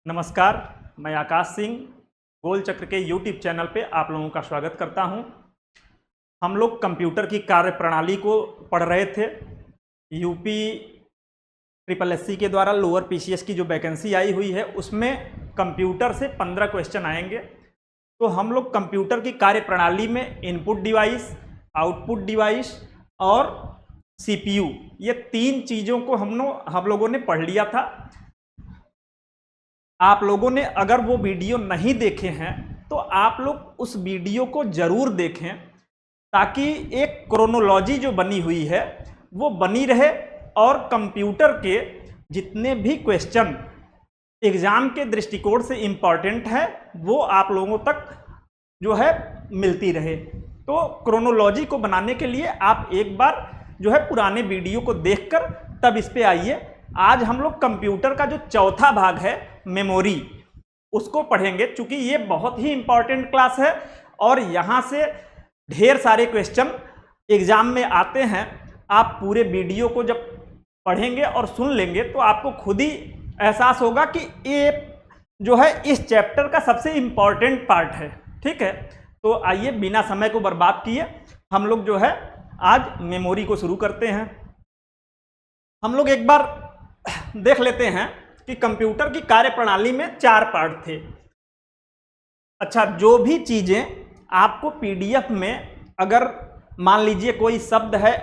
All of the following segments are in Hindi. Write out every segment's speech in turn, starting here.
नमस्कार, मैं आकाश सिंह गोल चक्र के यूट्यूब चैनल पे आप लोगों का स्वागत करता हूं। हम लोग कंप्यूटर की कार्य प्रणाली को पढ़ रहे थे। यूपी ट्रिपल एससी के द्वारा लोअर पीसीएस की जो वैकेंसी आई हुई है उसमें कंप्यूटर से 15 क्वेश्चन आएंगे। तो हम लोग कंप्यूटर की कार्य प्रणाली में इनपुट डिवाइस, आउटपुट डिवाइस और सीपीयू, ये तीन चीज़ों को हम लोगों ने पढ़ लिया था। आप लोगों ने अगर वो वीडियो नहीं देखे हैं तो आप लोग उस वीडियो को ज़रूर देखें, ताकि एक क्रोनोलॉजी जो बनी हुई है वो बनी रहे और कंप्यूटर के जितने भी क्वेश्चन एग्ज़ाम के दृष्टिकोण से इम्पॉर्टेंट है वो आप लोगों तक जो है मिलती रहे। तो क्रोनोलॉजी को बनाने के लिए आप एक बार जो है पुराने वीडियो को देखकर तब इस पे आइए। आज हम लोग कंप्यूटर का जो चौथा भाग है मेमोरी, उसको पढ़ेंगे। चूंकि ये बहुत ही इंपॉर्टेंट क्लास है और यहाँ से ढेर सारे क्वेश्चन एग्जाम में आते हैं। आप पूरे वीडियो को जब पढ़ेंगे और सुन लेंगे तो आपको खुद ही एहसास होगा कि ये जो है इस चैप्टर का सबसे इंपॉर्टेंट पार्ट है। ठीक है, तो आइए बिना समय को बर्बाद किए हम लोग जो है आज मेमोरी को शुरू करते हैं। हम लोग एक बार देख लेते हैं कि कंप्यूटर की कार्यप्रणाली में 4 पार्ट थे। अच्छा, जो भी चीज़ें आपको पीडीएफ में अगर मान लीजिए कोई शब्द है,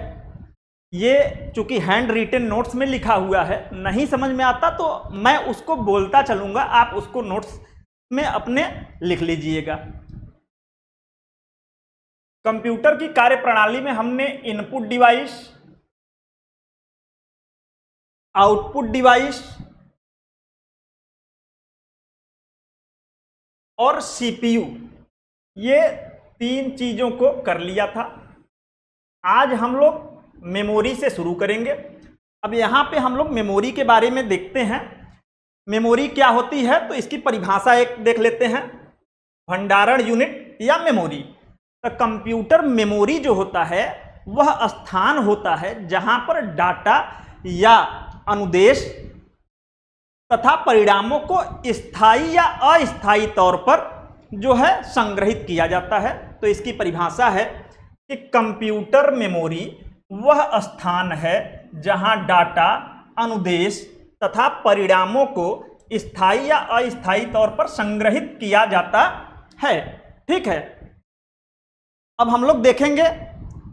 ये चूंकि हैंड रिटन नोट्स में लिखा हुआ है, नहीं समझ में आता तो मैं उसको बोलता चलूंगा, आप उसको नोट्स में अपने लिख लीजिएगा। कंप्यूटर की कार्यप्रणाली में हमने इनपुट डिवाइस, आउटपुट डिवाइस और सीपीयू, ये 3 चीज़ों को कर लिया था। आज हम लोग मेमोरी से शुरू करेंगे। अब यहाँ पे हम लोग मेमोरी के बारे में देखते हैं। मेमोरी क्या होती है तो इसकी परिभाषा एक देख लेते हैं। भंडारण यूनिट या मेमोरी। तो कंप्यूटर मेमोरी जो होता है वह स्थान होता है जहाँ पर डाटा या अनुदेश तथा परिणामों को स्थायी या अस्थायी तौर पर जो है संग्रहित किया जाता है। तो इसकी परिभाषा है कि कंप्यूटर मेमोरी वह स्थान है जहां डाटा, अनुदेश तथा परिणामों को स्थायी या अस्थायी तौर पर संग्रहित किया जाता है। ठीक है, अब हम लोग देखेंगे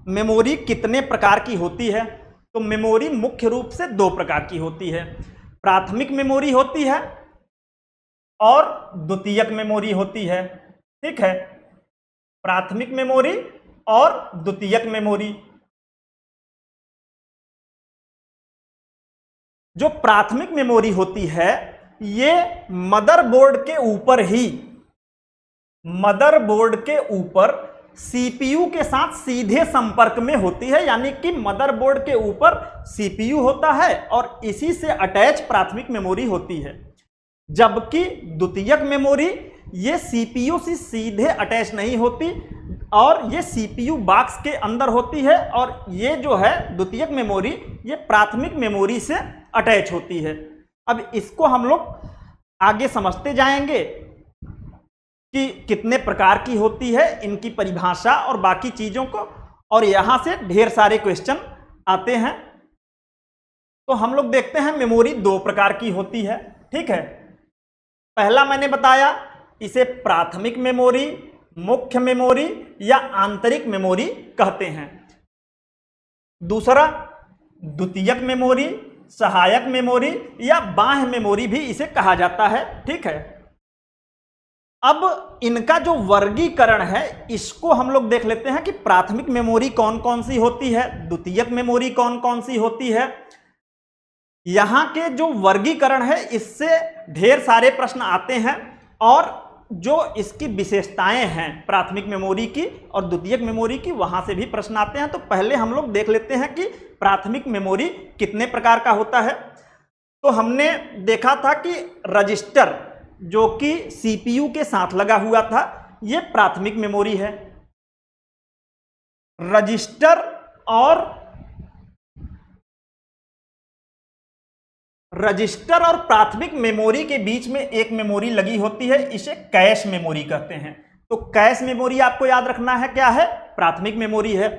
मेमोरी कितने प्रकार की होती है। तो मेमोरी मुख्य रूप से 2 प्रकार की होती है। प्राथमिक मेमोरी होती है और द्वितीयक मेमोरी होती है। ठीक है, प्राथमिक मेमोरी और द्वितीयक मेमोरी। जो प्राथमिक मेमोरी होती है ये मदरबोर्ड के ऊपर सीपीयू के साथ सीधे संपर्क में होती है। यानी कि मदरबोर्ड के ऊपर सीपीयू होता है और इसी से अटैच प्राथमिक मेमोरी होती है। जबकि द्वितीयक मेमोरी ये सीपीयू से सीधे अटैच नहीं होती और ये सीपीयू बॉक्स के अंदर होती है, और ये जो है द्वितीयक मेमोरी ये प्राथमिक मेमोरी से अटैच होती है। अब इसको हम लोग आगे समझते जाएंगे कि कितने प्रकार की होती है, इनकी परिभाषा और बाकी चीजों को, और यहां से ढेर सारे क्वेश्चन आते हैं। तो हम लोग देखते हैं मेमोरी 2 प्रकार की होती है। ठीक है, पहला मैंने बताया इसे प्राथमिक मेमोरी, मुख्य मेमोरी या आंतरिक मेमोरी कहते हैं। दूसरा द्वितीयक मेमोरी, सहायक मेमोरी या बाह्य मेमोरी भी इसे कहा जाता है। ठीक है, अब इनका जो वर्गीकरण है इसको हम लोग देख लेते हैं कि प्राथमिक मेमोरी कौन कौन सी होती है, द्वितीयक मेमोरी कौन कौन सी होती है। यहां के जो वर्गीकरण है इससे ढेर सारे प्रश्न आते हैं, और जो इसकी विशेषताएं हैं प्राथमिक मेमोरी की और द्वितीयक मेमोरी की, वहां से भी प्रश्न आते हैं। तो पहले हम लोग देख लेते हैं कि प्राथमिक मेमोरी कितने प्रकार का होता है। तो हमने देखा था कि रजिस्टर जो कि सीपीयू के साथ लगा हुआ था यह प्राथमिक मेमोरी है। रजिस्टर और रजिस्टर और प्राथमिक मेमोरी के बीच में एक मेमोरी लगी होती है, इसे कैश मेमोरी कहते हैं। तो कैश मेमोरी आपको याद रखना है क्या है, प्राथमिक मेमोरी है।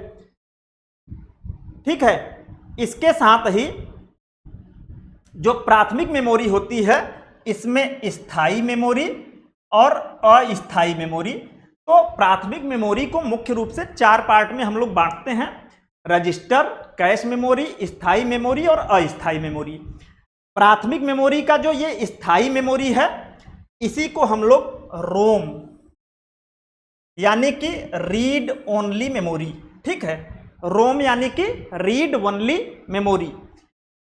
ठीक है, इसके साथ ही जो प्राथमिक मेमोरी होती है इसमें स्थायी मेमोरी और अस्थायी मेमोरी। तो प्राथमिक मेमोरी को मुख्य रूप से 4 पार्ट में हम लोग बांटते हैं, रजिस्टर, कैश मेमोरी, स्थायी मेमोरी और अस्थायी मेमोरी। प्राथमिक मेमोरी का जो ये स्थायी मेमोरी है इसी को हम लोग रोम यानी कि रीड ओनली मेमोरी, ठीक है, रोम यानी कि रीड ओनली मेमोरी।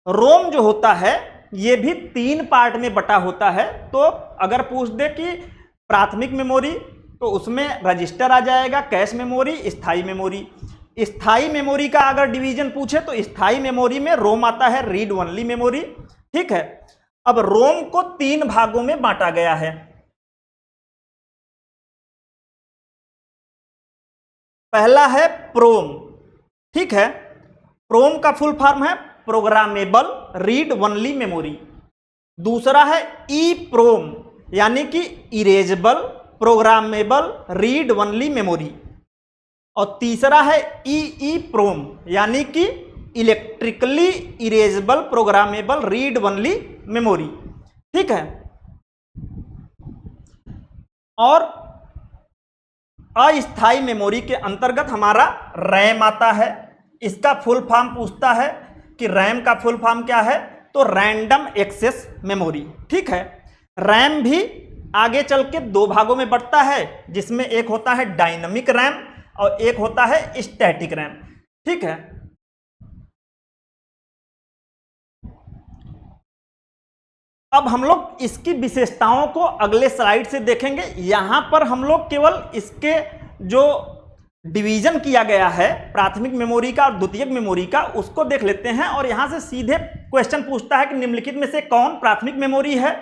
रोम जो होता है ये भी 3 पार्ट में बटा होता है। तो अगर पूछ दे कि प्राथमिक मेमोरी तो उसमें रजिस्टर आ जाएगा, कैश मेमोरी, स्थायी मेमोरी। स्थायी मेमोरी का अगर डिवीजन पूछे तो स्थायी मेमोरी में रोम आता है, रीड ओनली मेमोरी। ठीक है, अब रोम को 3 भागों में बांटा गया है। पहला है प्रोम, ठीक है, प्रोम का फुल फॉर्म है प्रोग्रामेबल रीड ओनली मेमोरी। दूसरा है ई प्रोम यानी कि erasable programmable read only memory. और तीसरा है ई प्रोम यानी कि electrically erasable programmable read only memory. ठीक है, और अस्थायी मेमोरी के अंतर्गत हमारा रैम आता है। इसका फुल फॉर्म पूछता है कि रैम का फुल फॉर्म क्या है, तो रैंडम एक्सेस मेमोरी। ठीक है, रैम भी आगे चल के 2 भागों में बढ़ता है, जिसमें एक होता है डायनामिक रैम और एक होता है स्टैटिक रैम। ठीक है, अब हम लोग इसकी विशेषताओं को अगले स्लाइड से देखेंगे। यहां पर हम लोग केवल इसके जो डिवीजन किया गया है प्राथमिक मेमोरी का और द्वितीयक मेमोरी का उसको देख लेते हैं। और यहां से सीधे क्वेश्चन पूछता है कि निम्नलिखित में से कौन प्राथमिक मेमोरी है,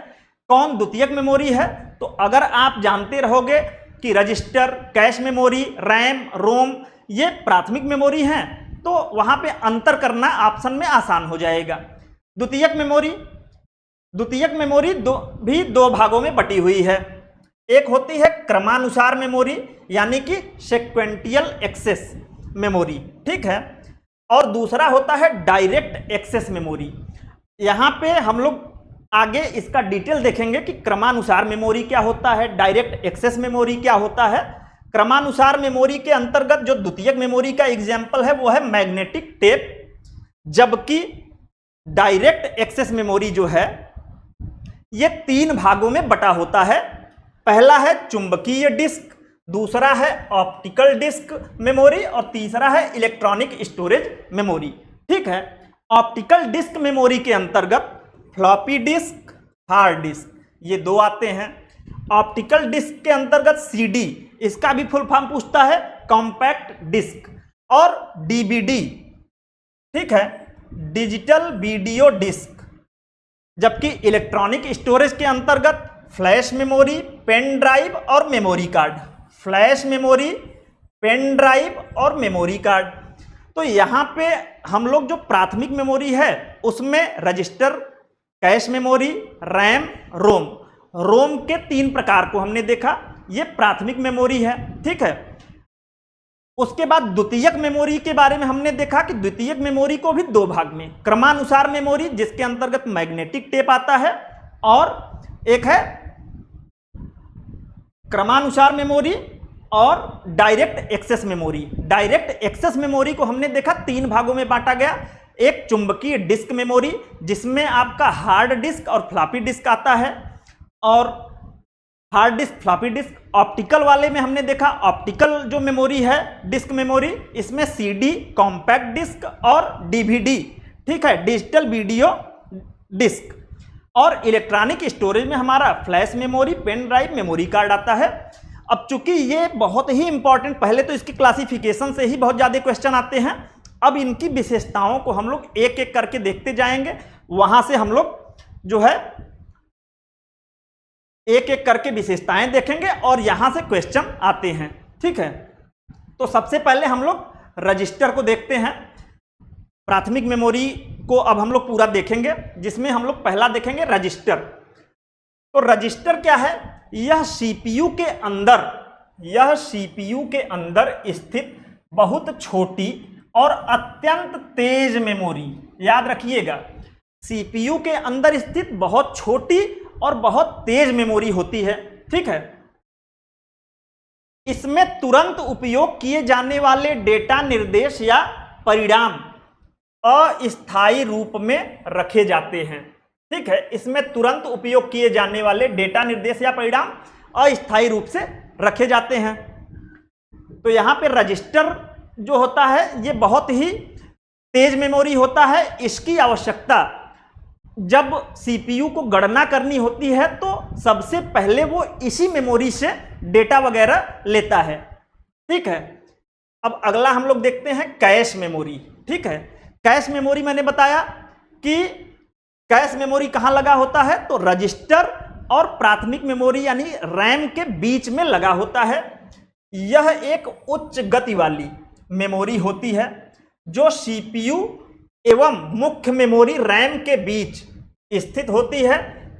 कौन द्वितीयक मेमोरी है। तो अगर आप जानते रहोगे कि रजिस्टर, कैश मेमोरी, रैम, रोम ये प्राथमिक मेमोरी हैं तो वहां पे अंतर करना ऑप्शन में आसान हो जाएगा। द्वितीयक मेमोरी भी 2 भागों में बटी हुई है। एक होती है क्रमानुसार मेमोरी यानी कि सेक्वेंटियल एक्सेस मेमोरी, ठीक है, और दूसरा होता है डायरेक्ट एक्सेस मेमोरी। यहां पे हम लोग आगे इसका डिटेल देखेंगे कि क्रमानुसार मेमोरी क्या होता है, डायरेक्ट एक्सेस मेमोरी क्या होता है। क्रमानुसार मेमोरी के अंतर्गत जो द्वितीयक मेमोरी का एग्जाम्पल है वो है मैग्नेटिक टेप, जबकि डायरेक्ट एक्सेस मेमोरी जो है ये 3 भागों में बटा होता है। पहला है चुंबकीय डिस्क, दूसरा है ऑप्टिकल डिस्क मेमोरी और तीसरा है इलेक्ट्रॉनिक स्टोरेज मेमोरी। ठीक है, ऑप्टिकल डिस्क मेमोरी के अंतर्गत फ्लॉपी डिस्क, हार्ड डिस्क ये 2 आते हैं। ऑप्टिकल डिस्क के अंतर्गत सीडी, इसका भी फुल फॉर्म पूछता है कॉम्पैक्ट डिस्क, और डीवीडी, ठीक है, डिजिटल वीडियो डिस्क। जबकि इलेक्ट्रॉनिक स्टोरेज के अंतर्गत फ्लैश मेमोरी, पेन ड्राइव और memory card, flash memory, pen drive और मेमोरी कार्ड। तो यहाँ पे हम लोग जो प्राथमिक मेमोरी है उसमें रजिस्टर, कैश मेमोरी, रैम, रोम के 3 प्रकार को हमने देखा, ये प्राथमिक मेमोरी है। ठीक है, उसके बाद द्वितीयक मेमोरी के बारे में हमने देखा कि द्वितीयक मेमोरी को भी 2 भाग में, क्रमानुसार मेमोरी जिसके अंतर्गत मैग्नेटिक टेप आता है, और एक है क्रमानुसार मेमोरी और direct access memory. Direct access memory को हमने देखा 3 भागों में बांटा गया। एक चुंबकीय डिस्क मेमोरी जिसमें आपका हार्ड डिस्क और फ्लॉपी डिस्क आता है, और hard disk, floppy disk. Optical वाले में हमने देखा ऑप्टिकल जो मेमोरी है डिस्क मेमोरी, इसमें सीडी, कॉम्पैक्ट डिस्क और डीवीडी, ठीक है, डिजिटल वीडियो डिस्क। और इलेक्ट्रॉनिक स्टोरेज में हमारा flash memory, pen drive, memory card आता है। अब चूंकि ये बहुत ही इंपॉर्टेंट, पहले तो इसकी क्लासिफिकेशन से ही बहुत ज़्यादा क्वेश्चन आते हैं, अब इनकी विशेषताओं को हम लोग एक एक करके देखते जाएंगे। वहां से हम लोग जो है एक एक करके विशेषताएं देखेंगे और यहां से क्वेश्चन आते हैं। ठीक है, तो सबसे पहले हम लोग रजिस्टर को देखते हैं। प्राथमिक मेमोरी को अब हम लोग पूरा देखेंगे, जिसमें हम लोग पहला देखेंगे रजिस्टर। तो रजिस्टर क्या है? यह सीपीयू के अंदर स्थित बहुत छोटी और अत्यंत तेज मेमोरी, याद रखिएगा, सीपीयू के अंदर स्थित बहुत छोटी और बहुत तेज मेमोरी होती है। ठीक है, इसमें तुरंत उपयोग किए जाने वाले डेटा, निर्देश या परिणाम अस्थायी रूप में रखे जाते हैं। ठीक है, इसमें तुरंत उपयोग किए जाने वाले डेटा, निर्देश या परिणाम अस्थायी रूप से रखे जाते हैं। तो यहां पे रजिस्टर जो होता है ये बहुत ही तेज मेमोरी होता है। इसकी आवश्यकता जब सीपीयू को गणना करनी होती है तो सबसे पहले वो इसी मेमोरी से डेटा वगैरह लेता है। ठीक है, अब अगला हम लोग देखते हैं कैश मेमोरी। ठीक है, कैश मेमोरी मैंने बताया कि कैश मेमोरी कहां लगा होता है? तो रजिस्टर और प्राथमिक मेमोरी यानी रैम के बीच में लगा होता है। यह एक उच्च गति वाली मेमोरी होती है जो सीपीयू एवं मुख्य मेमोरी रैम के बीच स्थित होती है।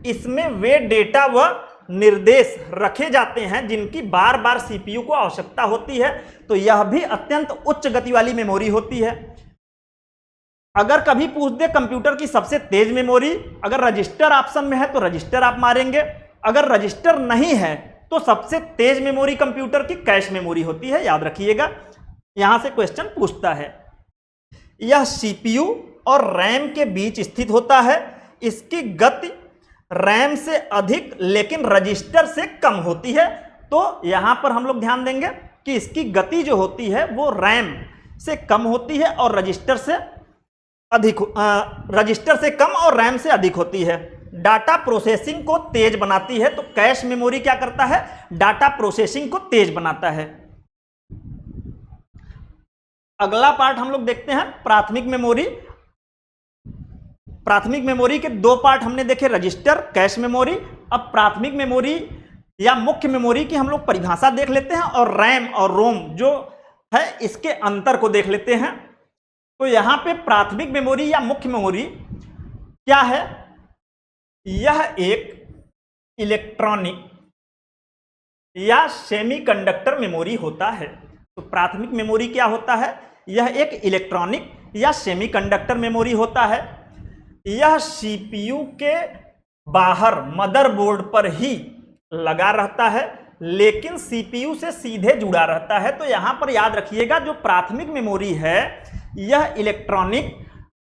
इसमें वे डेटा व निर्देश रखे जाते हैं जिनकी बार बार सीपीयू को आवश्यकता होती है। तो यह भी अत्यंत उच्च गति वाली मेमोरी होती है। अगर कभी पूछ दे कंप्यूटर की सबसे तेज मेमोरी, अगर रजिस्टर ऑप्शन में है तो रजिस्टर आप मारेंगे, अगर रजिस्टर नहीं है तो सबसे तेज मेमोरी कंप्यूटर की कैश मेमोरी होती है, याद रखिएगा। यहां से क्वेश्चन पूछता है। यह सीपीयू और रैम के बीच स्थित होता है। इसकी गति रैम से अधिक लेकिन रजिस्टर से कम होती है। तो यहां पर हम लोग ध्यान देंगे कि इसकी गति जो होती है वो रैम से कम होती है और रजिस्टर से कम और रैम से अधिक होती है। डाटा प्रोसेसिंग को तेज बनाती है। तो कैश मेमोरी क्या करता है? डाटा प्रोसेसिंग को तेज बनाता है। अगला पार्ट हम लोग देखते हैं प्राथमिक मेमोरी। प्राथमिक मेमोरी के दो पार्ट हमने देखे, रजिस्टर, कैश मेमोरी। अब प्राथमिक मेमोरी या मुख्य मेमोरी की हम लोग परिभाषा देख लेते हैं और रैम और रोम जो है इसके अंतर को देख लेते हैं। तो यहां पे प्राथमिक मेमोरी या मुख्य मेमोरी क्या है? यह एक इलेक्ट्रॉनिक या सेमीकंडक्टर मेमोरी होता है। तो प्राथमिक मेमोरी क्या होता है? यह एक इलेक्ट्रॉनिक या सेमीकंडक्टर मेमोरी होता है। यह सीपीयू के बाहर मदरबोर्ड पर ही लगा रहता है लेकिन सीपीयू से सीधे जुड़ा रहता है। तो यहां पर याद रखिएगा जो प्राथमिक मेमोरी है यह इलेक्ट्रॉनिक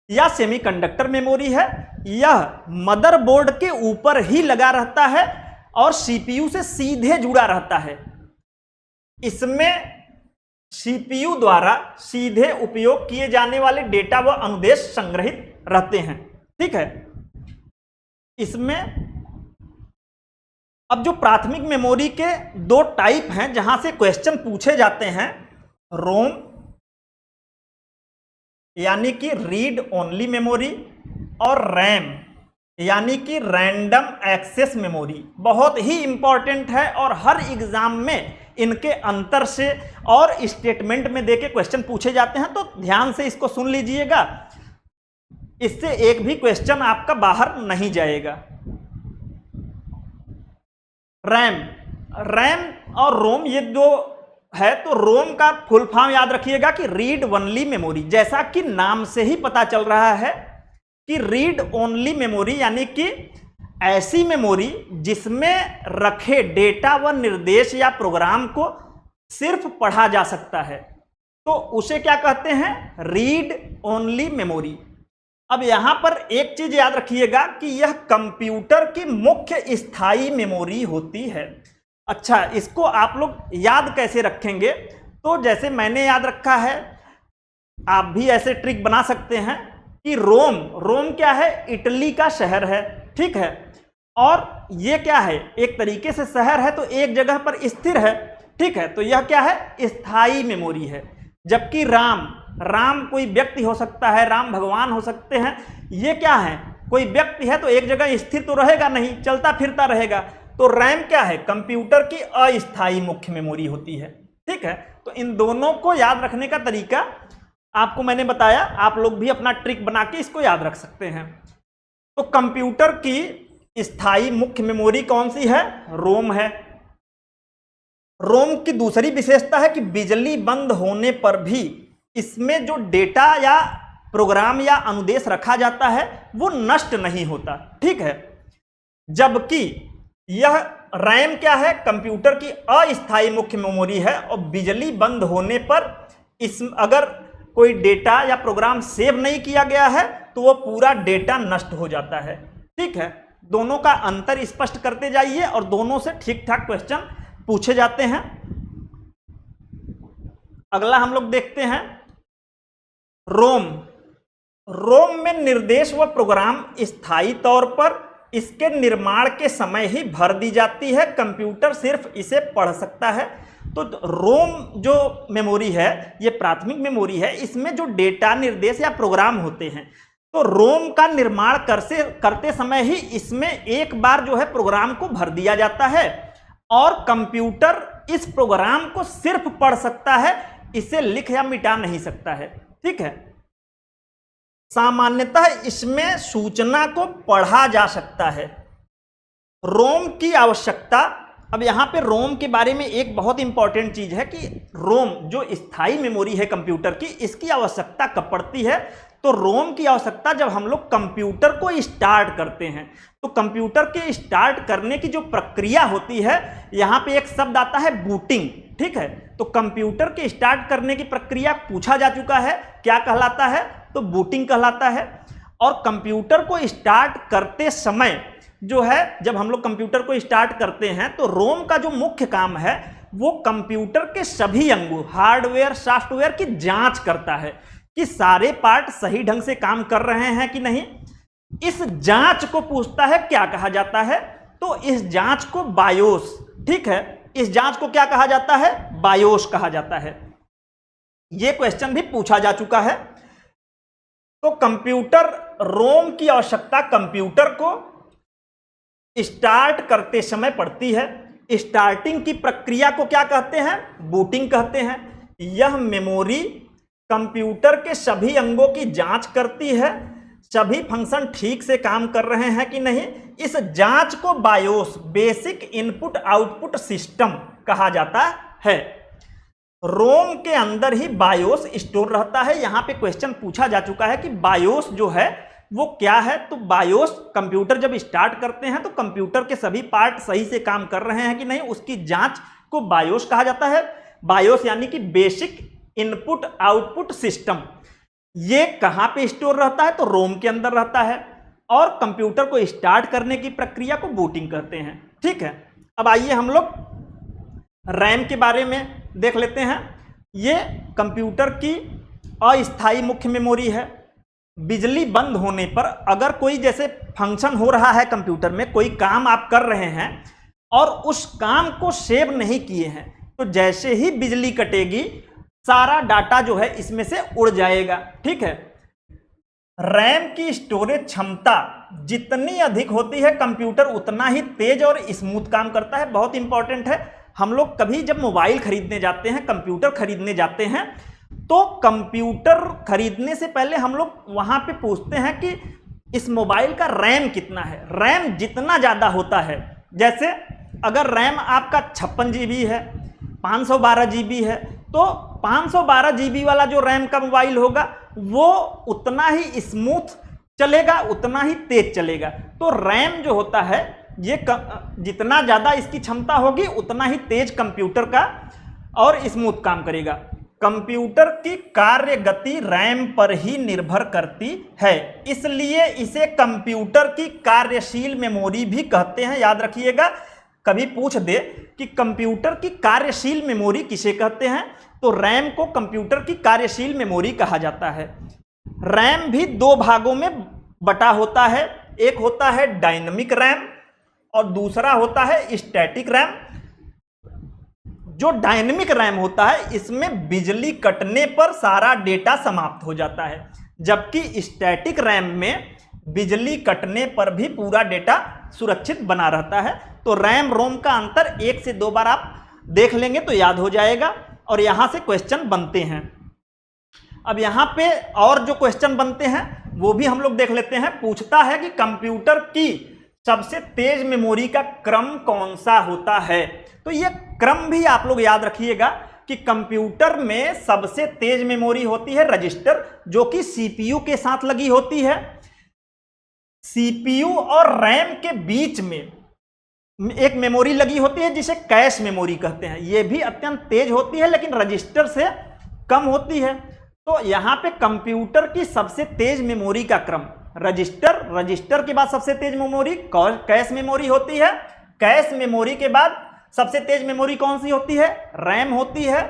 या सेमीकंडक्टर मेमोरी है। यह मदरबोर्ड के ऊपर ही लगा रहता है और सीपीयू से सीधे जुड़ा रहता है। इसमें सीपीयू द्वारा सीधे उपयोग किए जाने वाले डेटा व अनुदेश संग्रहित रहते हैं। ठीक है, इसमें अब जो प्राथमिक मेमोरी के दो टाइप हैं जहां से क्वेश्चन पूछे जाते हैं, रोम यानी कि रीड ओनली मेमोरी और रैम यानी कि रैंडम एक्सेस मेमोरी। बहुत ही इंपॉर्टेंट है और हर एग्जाम में इनके अंतर से और स्टेटमेंट में देके क्वेश्चन पूछे जाते हैं। तो ध्यान से इसको सुन लीजिएगा, इससे एक भी क्वेश्चन आपका बाहर नहीं जाएगा। रैम और रोम ये दो है। तो रोम का फुल फॉर्म याद रखिएगा कि रीड ओनली मेमोरी। जैसा कि नाम से ही पता चल रहा है कि रीड ओनली मेमोरी यानी कि ऐसी मेमोरी जिसमें रखे डेटा व निर्देश या प्रोग्राम को सिर्फ पढ़ा जा सकता है, तो उसे क्या कहते हैं? Read only memory. अब यहां पर एक चीज याद रखिएगा कि यह कंप्यूटर की मुख्य स्थायी मेमोरी होती है। अच्छा, इसको आप लोग याद कैसे रखेंगे? तो जैसे मैंने याद रखा है, आप भी ऐसे ट्रिक बना सकते हैं कि रोम क्या है? इटली का शहर है। ठीक है, और ये क्या है? एक तरीके से शहर है तो एक जगह पर स्थिर है। ठीक है, तो यह क्या है? स्थायी मेमोरी है। जबकि राम कोई व्यक्ति हो सकता है, राम भगवान हो सकते हैं। ये क्या है? कोई व्यक्ति है तो एक जगह स्थिर तो रहेगा नहीं, चलता फिरता रहेगा। तो रैम क्या है? कंप्यूटर की अस्थायी मुख्य मेमोरी होती है। ठीक है, तो इन दोनों को याद रखने का तरीका आपको मैंने बताया, आप लोग भी अपना ट्रिक बना के इसको याद रख सकते हैं। तो कंप्यूटर की स्थायी मुख्य मेमोरी कौन सी है? रोम है। रोम की दूसरी विशेषता है कि बिजली बंद होने पर भी इसमें जो डेटा या प्रोग्राम या अनुदेश रखा जाता है वो नष्ट नहीं होता, ठीक है। जबकि यह रैम क्या है? कंप्यूटर की अस्थायी मुख्य मेमोरी है, और बिजली बंद होने पर इस अगर कोई डेटा या प्रोग्राम सेव नहीं किया गया है तो वो पूरा डेटा नष्ट हो जाता है, ठीक है। दोनों का अंतर स्पष्ट करते जाइए और दोनों से ठीक ठाक क्वेश्चन पूछे जाते हैं। अगला हम लोग देखते हैं रोम। रोम में निर्देश व प्रोग्राम स्थायी तौर पर इसके निर्माण के समय ही भर दी जाती है, कंप्यूटर सिर्फ इसे पढ़ सकता है। तो रोम जो मेमोरी है ये प्राथमिक मेमोरी है, इसमें जो डेटा निर्देश या प्रोग्राम होते हैं, तो रोम का निर्माण करते समय ही इसमें एक बार जो है प्रोग्राम को भर दिया जाता है, और कंप्यूटर इस प्रोग्राम को सिर्फ पढ़ सकता है, इसे लिख या मिटा नहीं सकता है, ठीक है। सामान्यतः इसमें सूचना को पढ़ा जा सकता है। रोम की आवश्यकता, अब यहां पे रोम के बारे में एक बहुत इंपॉर्टेंट चीज है कि रोम जो स्थायी मेमोरी है कंप्यूटर की, इसकी आवश्यकता कब पड़ती है? तो रोम की आवश्यकता जब हम लोग कंप्यूटर को स्टार्ट करते हैं। तो कंप्यूटर के स्टार्ट करने की जो प्रक्रिया होती है, यहां पे एक शब्द आता है बूटिंग, ठीक है। तो कंप्यूटर के स्टार्ट करने की प्रक्रिया पूछा जा चुका है, क्या कहलाता है? तो बूटिंग कहलाता है। और कंप्यूटर को स्टार्ट करते समय जो है, जब हम लोग कंप्यूटर को स्टार्ट करते हैं तो रोम का जो मुख्य काम है वो कंप्यूटर के सभी अंगों, हार्डवेयर सॉफ्टवेयर की जांच करता है कि सारे पार्ट सही ढंग से काम कर रहे हैं कि नहीं। इस जांच को पूछता है, क्या कहा जाता है? तो इस जांच को बायोस, ठीक है, इस जांच को क्या कहा जाता है? बायोस कहा जाता है। यह क्वेश्चन भी पूछा जा चुका है। तो कंप्यूटर, रोम की आवश्यकता कंप्यूटर को स्टार्ट करते समय पड़ती है। स्टार्टिंग की प्रक्रिया को क्या कहते हैं? बूटिंग कहते हैं। यह मेमोरी कंप्यूटर के सभी अंगों की जांच करती है, सभी फंक्शन ठीक से काम कर रहे हैं कि नहीं। इस जांच को BIOS, basic input output system कहा जाता है। रोम के अंदर ही बायोस स्टोर रहता है। यहां पे क्वेश्चन पूछा जा चुका है कि बायोस जो है वो क्या है? तो बायोस, कंप्यूटर जब स्टार्ट करते हैं तो कंप्यूटर के सभी पार्ट सही से काम कर रहे हैं कि नहीं, उसकी जांच को बायोस कहा जाता है। बायोस यानी कि बेसिक इनपुट आउटपुट सिस्टम। ये कहां पे स्टोर रहता है? तो रोम के अंदर रहता है। और कंप्यूटर को स्टार्ट करने की प्रक्रिया को बूटिंग कहते हैं, ठीक है। अब आइए हम लोग रैम के बारे में देख लेते हैं। ये कंप्यूटर की अस्थायी मुख्य मेमोरी है। बिजली बंद होने पर अगर कोई जैसे फंक्शन हो रहा है कंप्यूटर में, कोई काम आप कर रहे हैं और उस काम को सेव नहीं किए हैं, तो जैसे ही बिजली कटेगी सारा डाटा जो है इसमें से उड़ जाएगा, ठीक है। रैम की स्टोरेज क्षमता जितनी अधिक होती है कंप्यूटर उतना ही तेज और स्मूथ काम करता है। बहुत इंपॉर्टेंट है। हम लोग कभी जब मोबाइल खरीदने जाते हैं, कंप्यूटर खरीदने जाते हैं, तो कंप्यूटर खरीदने से पहले हम लोग वहां पे पूछते हैं कि इस मोबाइल का रैम कितना है। रैम जितना ज्यादा होता है, जैसे अगर रैम आपका 56 GB है, 512 GB है, तो 512 GB वाला जो रैम का मोबाइल होगा वो उतना ही स्मूथ चलेगा, उतना ही तेज चलेगा। तो रैम जो होता है ये जितना ज्यादा इसकी क्षमता होगी उतना ही तेज कंप्यूटर का और स्मूथ काम करेगा। कंप्यूटर की कार्य गति रैम पर ही निर्भर करती है, इसलिए इसे कंप्यूटर की कार्यशील मेमोरी भी कहते हैं। याद रखिएगा, कभी पूछ दे कि कंप्यूटर की कार्यशील मेमोरी किसे कहते हैं, तो रैम को कंप्यूटर की कार्यशील मेमोरी कहा जाता है। रैम भी दो भागों में बटा होता है, एक होता है डायनेमिक रैम और दूसरा होता है स्टैटिक रैम। जो डायनेमिक रैम होता है इसमें बिजली कटने पर सारा डेटा समाप्त हो जाता है, जबकि स्टैटिक रैम में बिजली कटने पर भी पूरा डेटा सुरक्षित बना रहता है। तो रैम रोम का अंतर 1 से 2 बार आप देख लेंगे तो याद हो जाएगा और यहां से क्वेश्चन बनते हैं। अब यहाँ पे और जो क्वेश्चन बनते हैं वो भी हम लोग देख लेते हैं। पूछता है कि कंप्यूटर की सबसे तेज मेमोरी का क्रम कौन सा होता है। तो ये क्रम भी आप लोग याद रखिएगा कि कंप्यूटर में सबसे तेज मेमोरी होती है रजिस्टर, जो कि सीपीयू के साथ लगी होती है। सीपीयू और रैम के बीच में एक मेमोरी लगी होती है जिसे कैश मेमोरी कहते हैं। यह भी अत्यंत तेज होती है लेकिन रजिस्टर से कम होती है। तो यहां पे कंप्यूटर की सबसे तेज मेमोरी का क्रम रजिस्टर, रजिस्टर के बाद सबसे तेज मेमोरी कैश मेमोरी होती है। कैश मेमोरी के बाद सबसे तेज मेमोरी कौन सी होती है? रैम होती है,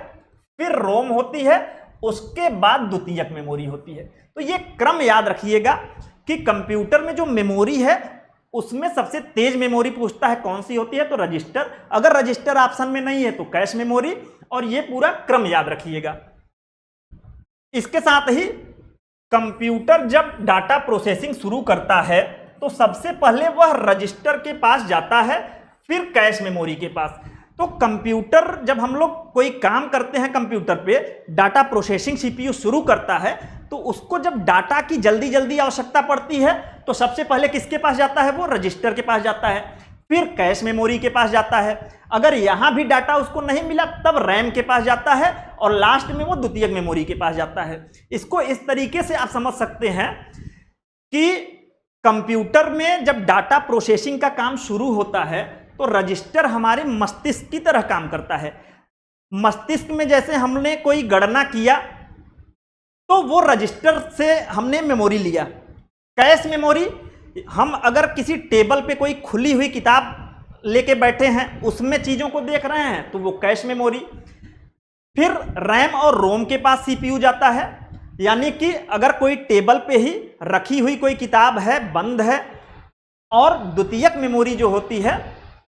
फिर रोम होती है, उसके बाद द्वितीयक मेमोरी होती है। तो ये क्रम याद रखिएगा कि कंप्यूटर में जो मेमोरी है उसमें सबसे तेज मेमोरी पूछता है कौन सी होती है, तो रजिस्टर। अगर रजिस्टर ऑप्शन में नहीं है तो कैश मेमोरी, और ये पूरा क्रम याद रखिएगा। इसके साथ ही कंप्यूटर जब डाटा प्रोसेसिंग शुरू करता है तो सबसे पहले वह रजिस्टर के पास जाता है, फिर कैश मेमोरी के पास। तो कंप्यूटर जब हम लोग कोई काम करते हैं कंप्यूटर पे, डाटा प्रोसेसिंग सीपीयू शुरू करता है, तो उसको जब डाटा की जल्दी जल्दी आवश्यकता पड़ती है तो सबसे पहले किसके पास जाता है? वो रजिस्टर के पास जाता है, फिर कैश मेमोरी के पास जाता है। अगर यहां भी डाटा उसको नहीं मिला तब रैम के पास जाता है, और लास्ट में वो द्वितीयक मेमोरी के पास जाता है। इसको इस तरीके से आप समझ सकते हैं कि कंप्यूटर में जब डाटा प्रोसेसिंग का काम शुरू होता है तो रजिस्टर हमारे मस्तिष्क की तरह काम करता है। मस्तिष्क में जैसे हमने कोई गणना किया तो वो रजिस्टर से हमने मेमोरी लिया। कैश मेमोरी, हम अगर किसी टेबल पे कोई खुली हुई किताब लेके बैठे हैं, उसमें चीजों को देख रहे हैं, तो वो कैश मेमोरी। फिर रैम और रोम के पास सीपीयू जाता है, यानी कि अगर कोई टेबल पे ही रखी हुई कोई किताब है, बंद है, और द्वितीयक मेमोरी जो होती है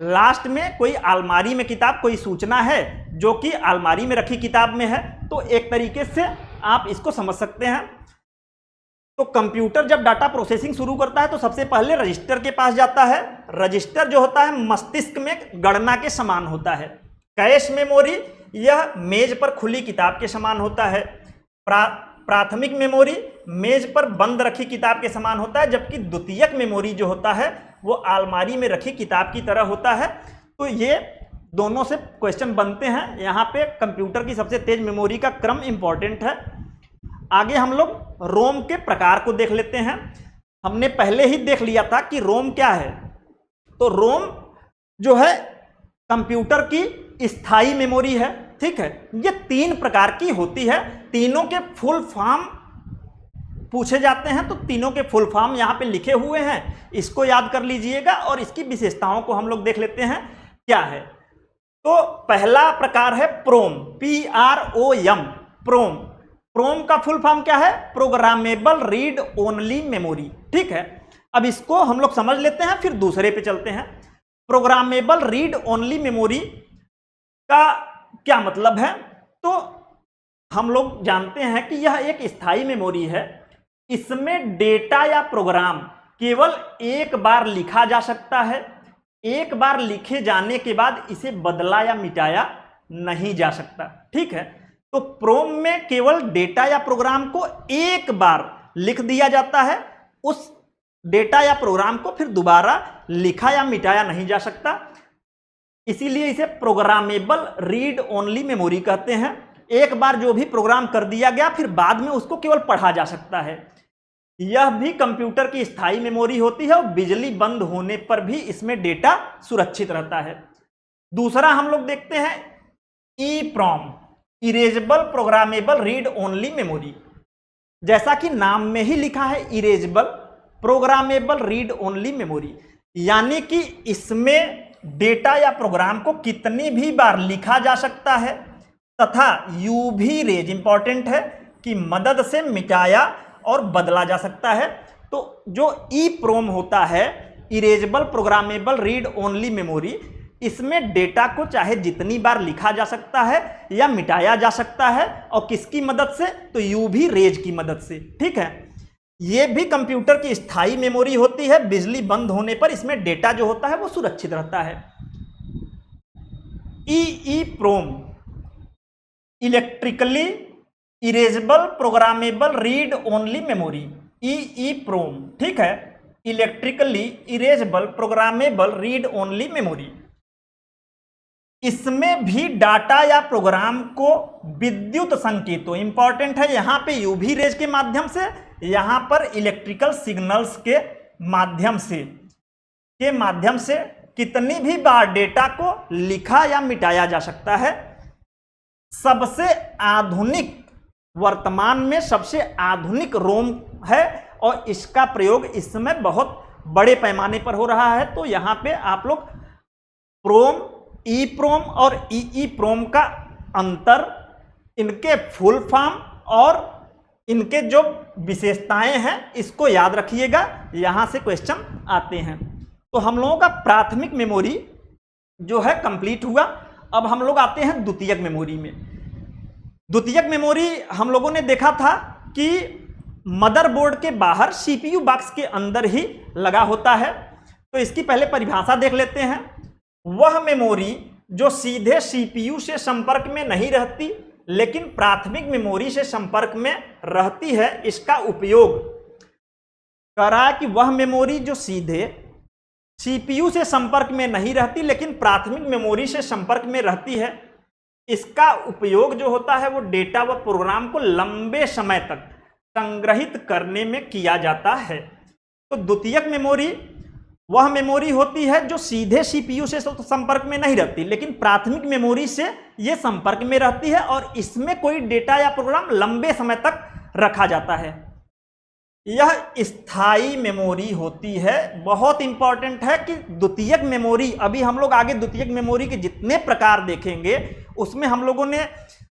लास्ट में कोई अलमारी में किताब, कोई सूचना है जो कि अलमारी में रखी किताब में है। तो एक तरीके से आप इसको समझ सकते हैं। तो कंप्यूटर जब डाटा प्रोसेसिंग शुरू करता है तो सबसे पहले रजिस्टर के पास जाता है। रजिस्टर जो होता है मस्तिष्क में गणना के समान होता है। कैश मेमोरी यह मेज पर खुली किताब के समान होता है। प्राथमिक मेमोरी मेज पर बंद रखी किताब के समान होता है, जबकि द्वितीयक मेमोरी जो होता है वो अलमारी में रखी किताब की तरह होता है। तो ये दोनों से क्वेश्चन बनते हैं। यहाँ पे कंप्यूटर की सबसे तेज मेमोरी का क्रम इंपॉर्टेंट है। आगे हम लोग रोम के प्रकार को देख लेते हैं। हमने पहले ही देख लिया था कि रोम क्या है। तो रोम जो है कंप्यूटर की स्थायी मेमोरी है, ठीक है। ये 3 प्रकार की होती है। तीनों के फुल फॉर्म पूछे जाते हैं, तो तीनों के फुल फॉर्म यहाँ पे लिखे हुए हैं, इसको याद कर लीजिएगा और इसकी विशेषताओं को हम लोग देख लेते हैं क्या है। तो पहला प्रकार है प्रोम, PROM, प्रोम। प्रोम का फुल फॉर्म क्या है? प्रोग्रामेबल रीड ओनली मेमोरी, ठीक है। अब इसको हम लोग समझ लेते हैं, फिर दूसरे पे चलते हैं। प्रोग्रामेबल रीड ओनली मेमोरी का क्या मतलब है? तो हम लोग जानते हैं कि यह एक स्थायी मेमोरी है। इसमें डेटा या प्रोग्राम केवल एक बार लिखा जा सकता है। एक बार लिखे जाने के बाद इसे बदला या मिटाया नहीं जा सकता, ठीक है। तो प्रोम में केवल डेटा या प्रोग्राम को एक बार लिख दिया जाता है, उस डेटा या प्रोग्राम को फिर दोबारा लिखा या मिटाया नहीं जा सकता। इसीलिए इसे प्रोग्रामेबल रीड ओनली मेमोरी कहते हैं। एक बार जो भी प्रोग्राम कर दिया गया फिर बाद में उसको केवल पढ़ा जा सकता है। यह भी कंप्यूटर की स्थायी मेमोरी होती है और बिजली बंद होने पर भी इसमें डेटा सुरक्षित रहता है। दूसरा हम लोग देखते हैं EEPROM, erasable programmable read only memory. जैसा कि नाम में ही लिखा है erasable programmable read only memory, यानी कि इसमें डेटा या प्रोग्राम को कितनी भी बार लिखा जा सकता है तथा UV रेज इंपॉर्टेंट है कि मदद से मिटाया और बदला जा सकता है। तो जो EEPROM होता है, erasable programmable read only memory, इसमें डेटा को चाहे जितनी बार लिखा जा सकता है या मिटाया जा सकता है, और किसकी मदद से? तो UV रेज की मदद से, ठीक है। यह भी कंप्यूटर की स्थायी मेमोरी होती है। बिजली बंद होने पर इसमें डेटा जो होता है वो सुरक्षित रहता है। EEPROM, electrically erasable programmable read only memory, EEPROM, ठीक है, electrically erasable programmable read only memory. इसमें भी डाटा या प्रोग्राम को विद्युत संकेतों, इंपॉर्टेंट है यहां पे यूवी रेज के माध्यम से, यहां पर इलेक्ट्रिकल सिग्नल्स के माध्यम से कितनी भी बार डेटा को लिखा या मिटाया जा सकता है। सबसे आधुनिक, वर्तमान में सबसे आधुनिक रोम है और इसका प्रयोग इस समय बहुत बड़े पैमाने पर हो रहा है। तो यहां पे आप लोग प्रोम, EEPROM और EEPROM का अंतर, इनके फुल फॉर्म और इनके जो विशेषताएं हैं इसको याद रखिएगा, यहां से क्वेश्चन आते हैं। तो हम लोगों का प्राथमिक मेमोरी जो है कंप्लीट हुआ। अब हम लोग आते हैं द्वितीयक मेमोरी में। द्वितीयक मेमोरी हम लोगों ने देखा था कि मदरबोर्ड के बाहर CPU बॉक्स के अंदर ही लगा होता है। तो इसकी पहले परिभाषा देख लेते हैं। वह मेमोरी जो सीधे CPU से संपर्क में नहीं रहती लेकिन प्राथमिक मेमोरी से संपर्क में रहती है, इसका उपयोग करा कि वह मेमोरी जो सीधे CPU से संपर्क में नहीं रहती लेकिन प्राथमिक मेमोरी से संपर्क में रहती है, इसका उपयोग जो होता है वो डेटा व प्रोग्राम को लंबे समय तक संग्रहित करने में किया जाता है। तो द्वितीयक मेमोरी वह मेमोरी होती है जो सीधे CPU से संपर्क में नहीं रहती लेकिन प्राथमिक मेमोरी से यह संपर्क में रहती है और इसमें कोई डेटा या प्रोग्राम लंबे समय तक रखा जाता है। यह स्थायी मेमोरी होती है। बहुत इंपॉर्टेंट है कि द्वितीयक मेमोरी, अभी हम लोग आगे द्वितीयक मेमोरी के जितने प्रकार देखेंगे उसमें हम लोगों ने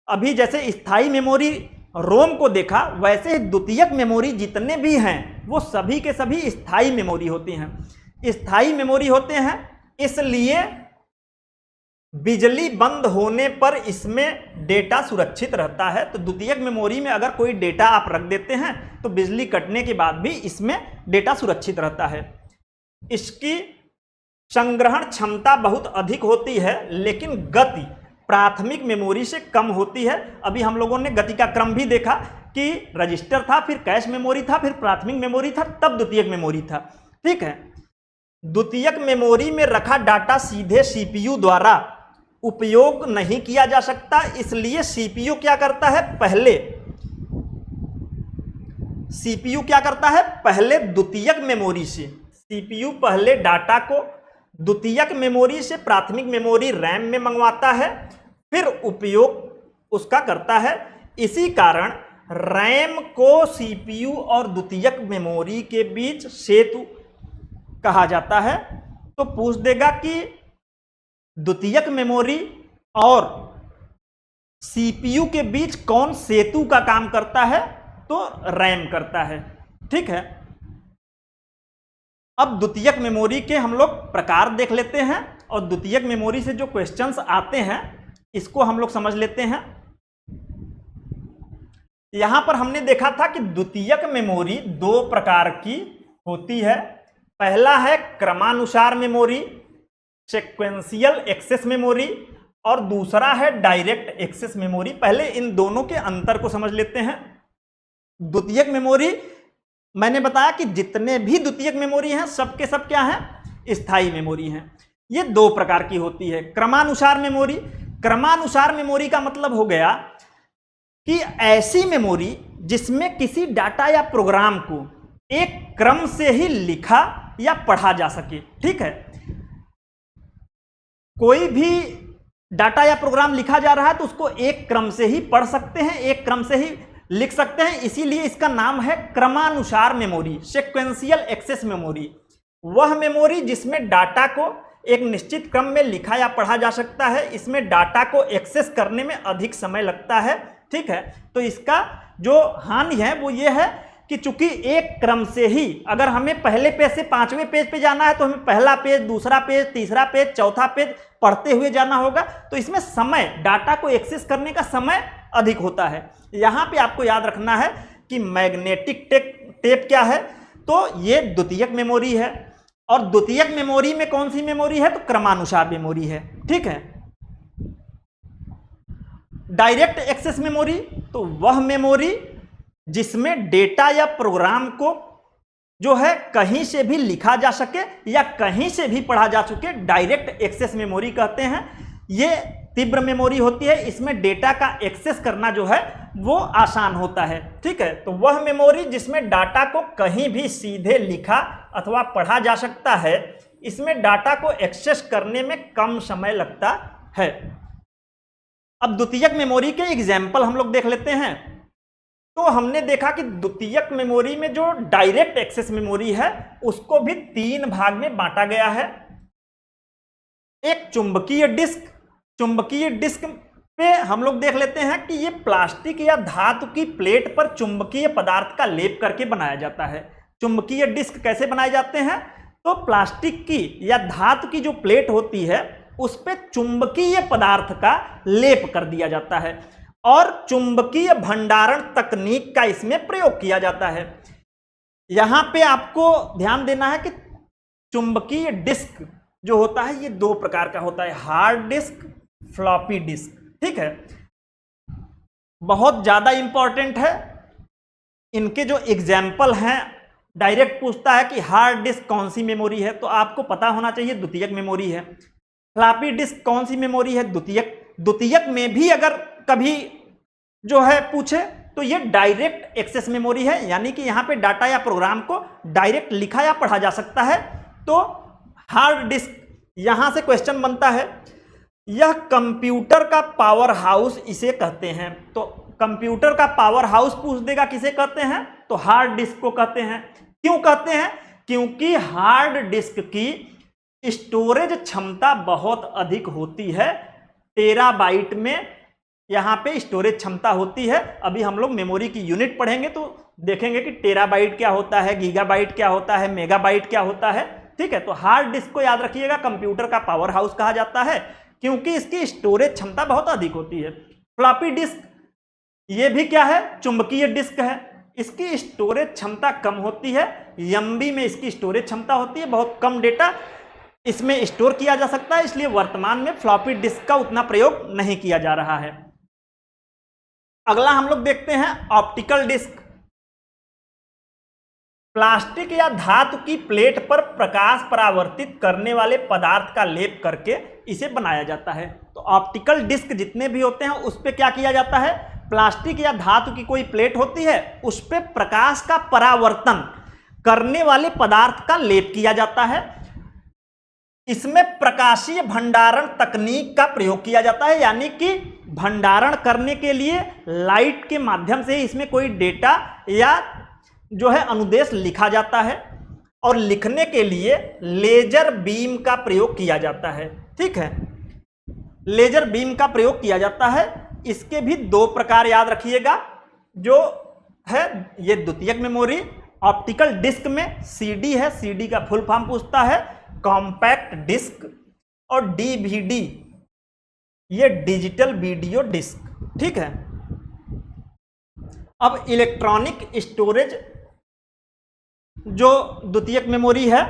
अभी जैसे स्थायी मेमोरी रोम को देखा, वैसे द्वितीयक मेमोरी जितने भी हैं वो सभी के सभी स्थायी मेमोरी होती हैं। स्थायी मेमोरी होते हैं इसलिए बिजली बंद होने पर इसमें डेटा सुरक्षित रहता है। तो द्वितीयक मेमोरी में अगर कोई डेटा आप रख देते हैं तो बिजली कटने के बाद भी इसमें डेटा सुरक्षित रहता है। इसकी संग्रहण क्षमता बहुत अधिक होती है लेकिन गति प्राथमिक मेमोरी से कम होती है। अभी हम लोगों ने गति का क्रम भी देखा कि रजिस्टर था, फिर कैश मेमोरी था, फिर प्राथमिक मेमोरी था, तब द्वितीयक मेमोरी था, ठीक है। द्वितीयक मेमोरी में रखा डाटा सीधे CPU द्वारा उपयोग नहीं किया जा सकता, इसलिए CPU क्या करता है, पहले द्वितीयक मेमोरी से CPU पहले डाटा को द्वितीयक मेमोरी से प्राथमिक मेमोरी रैम में मंगवाता है, फिर उपयोग उसका करता है। इसी कारण रैम को CPU और द्वितीयक मेमोरी के बीच सेतु कहा जाता है। तो पूछ देगा कि द्वितीयक मेमोरी और CPU के बीच कौन सेतु का काम करता है, तो रैम करता है, ठीक है। अब द्वितीयक मेमोरी के हम लोग प्रकार देख लेते हैं और द्वितीयक मेमोरी से जो क्वेश्चंस आते हैं इसको हम लोग समझ लेते हैं। यहां पर हमने देखा था कि द्वितीयक मेमोरी दो प्रकार की होती है। पहला है क्रमानुसार मेमोरी, सीक्वेंशियल एक्सेस मेमोरी, और दूसरा है डायरेक्ट एक्सेस मेमोरी। पहले इन दोनों के अंतर को समझ लेते हैं। द्वितीयक मेमोरी मैंने बताया कि जितने भी द्वितीयक मेमोरी हैं सबके सब क्या हैं, स्थायी मेमोरी हैं। ये दो प्रकार की होती है। क्रमानुसार मेमोरी, क्रमानुसार मेमोरी का मतलब हो गया कि ऐसी मेमोरी जिसमें किसी डाटा या प्रोग्राम को एक क्रम से ही लिखा या पढ़ा जा सके, ठीक है। कोई भी डाटा या प्रोग्राम लिखा जा रहा है तो उसको एक क्रम से ही पढ़ सकते हैं, एक क्रम से ही लिख सकते हैं, इसीलिए इसका नाम है क्रमानुसार मेमोरी, सीक्वेंशियल एक्सेस मेमोरी। वह मेमोरी जिसमें डाटा को एक निश्चित क्रम में लिखा या पढ़ा जा सकता है, इसमें डाटा को एक्सेस करने में अधिक समय लगता है, ठीक है। तो इसका जो हानि है वो ये है कि चूंकि एक क्रम से ही, अगर हमें पहले पेज से 5वें पेज पे जाना है तो हमें पहला पेज, दूसरा पेज, तीसरा पेज, चौथा पेज पढ़ते हुए जाना होगा, तो इसमें समय, डाटा को एक्सेस करने का समय अधिक होता है। यहां पे आपको याद रखना है कि मैग्नेटिक टेप क्या है, तो ये द्वितीयक मेमोरी है, और द्वितीयक मेमोरी में कौन सी मेमोरी है, तो क्रमानुसार मेमोरी है, ठीक है। डायरेक्ट एक्सेस मेमोरी, तो वह मेमोरी जिसमें डेटा या प्रोग्राम को जो है कहीं से भी लिखा जा सके या कहीं से भी पढ़ा जा सके, डायरेक्ट एक्सेस मेमोरी कहते हैं। ये तीव्र मेमोरी होती है, इसमें डेटा का एक्सेस करना जो है वो आसान होता है। ठीक है, तो वह मेमोरी जिसमें डाटा को कहीं भी सीधे लिखा अथवा पढ़ा जा सकता है, इसमें डाटा को एक्सेस करने में कम समय लगता है। अब द्वितीयक मेमोरी के एग्जाम्पल हम लोग देख लेते हैं। तो हमने देखा कि द्वितीयक मेमोरी में जो डायरेक्ट एक्सेस मेमोरी है उसको भी 3 भाग में बांटा गया है। एक चुंबकीय डिस्क, चुंबकीय डिस्क पे हम लोग देख लेते हैं कि ये प्लास्टिक या धातु की प्लेट पर चुंबकीय पदार्थ का लेप करके बनाया जाता है। चुंबकीय डिस्क कैसे बनाए जाते हैं? तो प्लास्टिक की या धातु की जो प्लेट होती है उस पे चुंबकीय पदार्थ का लेप कर दिया जाता है और चुंबकीय भंडारण तकनीक का इसमें प्रयोग किया जाता है। यहां पे आपको ध्यान देना है कि चुंबकीय डिस्क जो होता है ये 2 प्रकार का होता है, हार्ड डिस्क, फ्लॉपी डिस्क। ठीक है, बहुत ज्यादा इंपॉर्टेंट है। इनके जो एग्जाम्पल हैं, डायरेक्ट पूछता है कि हार्ड डिस्क कौन सी मेमोरी है, तो आपको पता होना चाहिए द्वितीयक मेमोरी है। फ्लॉपी डिस्क कौन सी मेमोरी है? द्वितीयक। द्वितीयक में भी अगर कभी जो है पूछे तो ये डायरेक्ट एक्सेस मेमोरी है, यानी कि यहां पे डाटा या प्रोग्राम को डायरेक्ट लिखा या पढ़ा जा सकता है। तो हार्ड डिस्क, यहां से क्वेश्चन बनता है, यह कंप्यूटर का पावर हाउस इसे कहते हैं। तो कंप्यूटर का पावर हाउस पूछ देगा किसे कहते हैं, तो हार्ड डिस्क को कहते हैं। क्यों कहते हैं? क्योंकि हार्ड डिस्क की स्टोरेज क्षमता बहुत अधिक होती है, टेराबाइट में यहां पे स्टोरेज क्षमता होती है। अभी हम लोग मेमोरी की यूनिट पढ़ेंगे तो देखेंगे कि टेराबाइट क्या होता है, गीगाबाइट क्या होता है, मेगाबाइट क्या होता है। ठीक है, तो हार्ड डिस्क को याद रखिएगा, कंप्यूटर का पावर हाउस कहा जाता है क्योंकि इसकी स्टोरेज क्षमता बहुत अधिक होती है। फ्लॉपी डिस्क, ये भी क्या है? चुंबकीय डिस्क है। इसकी स्टोरेज क्षमता कम होती है, एमबी में इसकी स्टोरेज क्षमता होती है, बहुत कम डेटा इसमें स्टोर किया जा सकता है, इसलिए वर्तमान में फ्लॉपी डिस्क का उतना प्रयोग नहीं किया जा रहा है। अगला हम लोग देखते हैं ऑप्टिकल डिस्क। प्लास्टिक या धातु की प्लेट पर प्रकाश परावर्तित करने वाले पदार्थ का लेप करके इसे बनाया जाता है। तो ऑप्टिकल डिस्क जितने भी होते हैं उस पर क्या किया जाता है? प्लास्टिक या धातु की कोई प्लेट होती है, उस पर प्रकाश का परावर्तन करने वाले पदार्थ का लेप किया जाता है। इसमें प्रकाशीय भंडारण तकनीक का प्रयोग किया जाता है, यानी कि भंडारण करने के लिए लाइट के माध्यम से इसमें कोई डेटा या जो है अनुदेश लिखा जाता है और लिखने के लिए लेजर बीम का प्रयोग किया जाता है। ठीक है, लेजर बीम का प्रयोग किया जाता है। इसके भी 2 प्रकार याद रखिएगा, जो है ये द्वितीयक मेमोरी। ऑप्टिकल डिस्क में सीडी है, सीडी का फुल फॉर्म पूछता है कॉम्पैक्ट डिस्क, और डीवीडी ये डिजिटल वीडियो डिस्क। ठीक है, अब इलेक्ट्रॉनिक स्टोरेज जो द्वितीयक मेमोरी है,